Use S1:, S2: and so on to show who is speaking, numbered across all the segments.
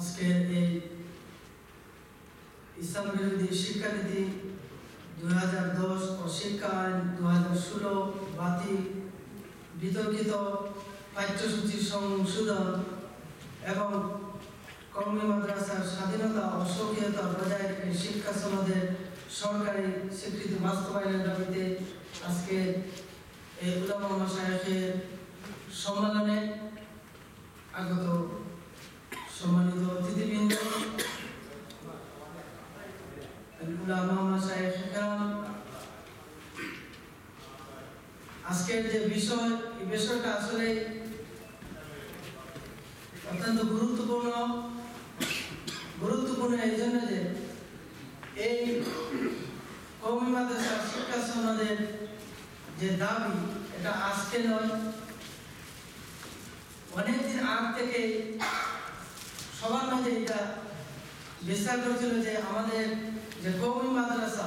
S1: আজকের এই ইসলাম বিরোধী শিক্ষানীতি 2010 ও শিক্ষা আইন 2016 বাতিল, বিতর্কিত পাঠ্যসূচি সংশোধন এবং কওমি মাদ্রাসার স্বাধীনতা ও স্বকীয়তা বজায় রেখে শিক্ষা সনদের সরকারি স্বীকৃতি বাস্তবায়নের দাবিতে আজকে এই উলামা মাশায়েখের সম্মেলনে আগত সম্মানিত অতিথিবৃন্দ, উলামা মাশায়েখ কিরাম, আজকের যে বিষয়, এই বিষয়টা আসলে অত্যন্ত গুরুত্বপূর্ণ এই জন্য যে এই কওমি মাদ্রাসা শিক্ষা সনদের যে দাবি, এটা আজকে নয়, অনেকদিন আগ থেকে সবার মাঝে এটা বিস্তার করছিল যে আমাদের যে কওমি মাদ্রাসা,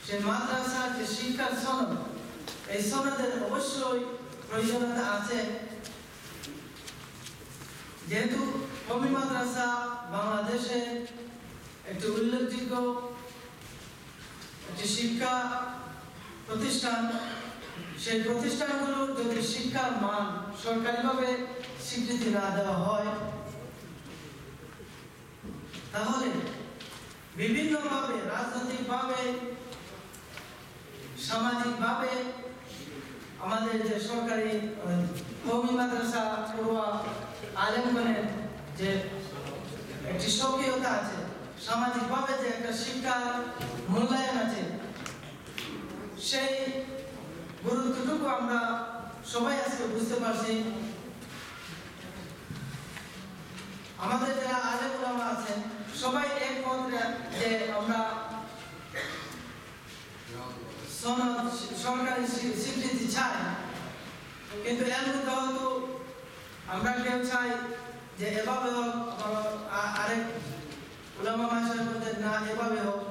S1: সেই মাদ্রাসার যে শিক্ষার সনদ, এই সনদের অবশ্যই প্রয়োজনীয়তা আছে। যেহেতু কওমি মাদ্রাসা বাংলাদেশে একটি উল্লেখযোগ্য একটি শিক্ষা প্রতিষ্ঠান, সেই প্রতিষ্ঠানগুলোর যদি শিক্ষার মান সরকারিভাবে স্বীকৃতি না দেওয়া হয়, তাহলে বিভিন্নভাবে, রাজনৈতিকভাবে, সামাজিকভাবে আমাদের যে সরকারি কওমি মাদ্রাসা পড়ুয়া আলেমগণের যে একটি স্বকীয়তা আছে, সামাজিকভাবে যে একটা শিক্ষার মূল্যায়ন আছে, সেই গুরুত্বটুকু আমরা সবাই আজকে বুঝতে পারছি। আমাদের যারা আলেম উলামা আছেন সবাই একমত যে আমরা সরকারি স্বীকৃতি চাই, কিন্তু এর মধ্যে হয়তো আমরা কেউ চাই যে এভাবে হোক, আরেক উলামা মাশায়েখ বলতেন না এভাবে হোক।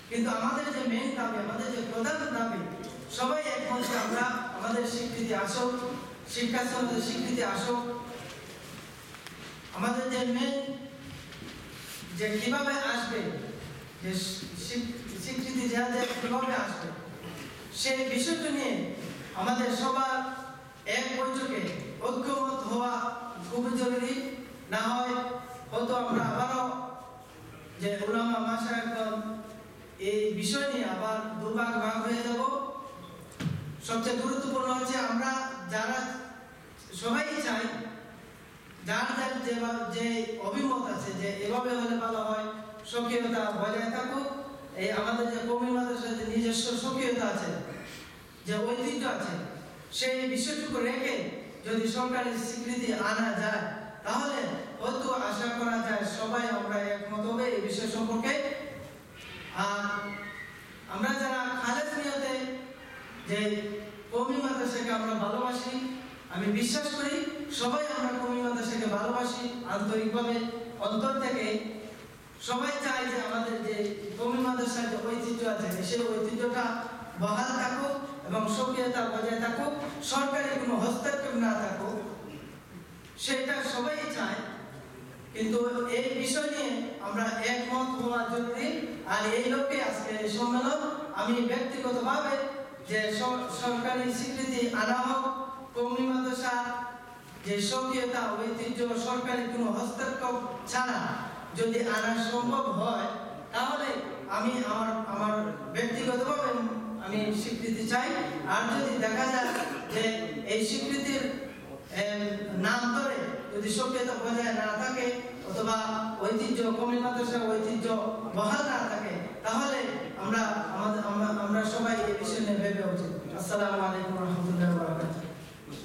S1: কিন্তু আমাদের যে মেইন দাবি, আমাদের যে প্রধান দাবি, সবাই একমত যে আমরা আমাদের স্বীকৃতি আসুক, শিক্ষা সনদের স্বীকৃতি আসুক। আমাদের যে মেইন যে কিভাবে আসবে, যে স্বীকৃতি কিভাবে আসবে, সেই বিষয়টা নিয়ে আমাদের সবার এক বৈঠকে ঐক্যমত হওয়া খুবই জরুরি। না হয় হয়তো আমরা আবারও যে উলামা মাশায়েখগণ এই বিষয় নিয়ে আবার দুভাগ হয়ে যাব। সবচেয়ে গুরুত্বপূর্ণ হচ্ছে আমরা যারা সবাই চাই, যার যে অভিমত আছে যে এভাবে হলে ভালো হয়, স্বকীয়তা বজায় থাকুক, এই আমাদের যে কওমি মাদ্রাসার যে নিজস্ব স্বকীয়তা আছে, যে ঐতিহ্য আছে, সেই বিষয়টুকু রেখে যদি সরকারি স্বীকৃতি আনা যায়, তাহলে হয়তো আশা করা যায় সবাই আমরা একমত হবে এই বিষয় সম্পর্কে। আর আমরা যারা খালেস নিয়তে যে কওমি মাদ্রাসাকে আমরা ভালোবাসি, আমি বিশ্বাস করি সবাই আমরা কওমি মাদ্রাসাকে ভালোবাসি আন্তরিকভাবে, অন্তর থেকে সবাই চাই যে আমাদের যে কওমি মাদ্রাসার যে ঐতিহ্য আছে, সেই ঐতিহ্যটা বহাল থাকুক এবং স্বকীয়তা বজায় থাকুক, সরকারি কোনো হস্তক্ষেপ না থাকুক, সেটা সবাই চায়। কিন্তু এই বিষয় নিয়ে আমরা একমত হওয়া জরুরি। আর এই লক্ষ্যে আজকে এই সম্মেলন। আমি ব্যক্তিগতভাবে যে সরকারি স্বীকৃতি আনা হোক, কওমি মাদ্রাসা যে স্বকীয়তা ঐতিহ্য সরকারি কোনো হস্তক্ষেপ ছাড়া যদি আনা সম্ভব হয়, তাহলে আমি আমার ব্যক্তিগতভাবে আমি স্বীকৃতি চাই। আর যদি দেখা যায় যে এই স্বীকৃতির নাম ধরে যদি স্বকীয়তা বজায় না থাকে, অথবা ঐতিহ্য, কওমি মাদ্রাসার ঐতিহ্য বহাল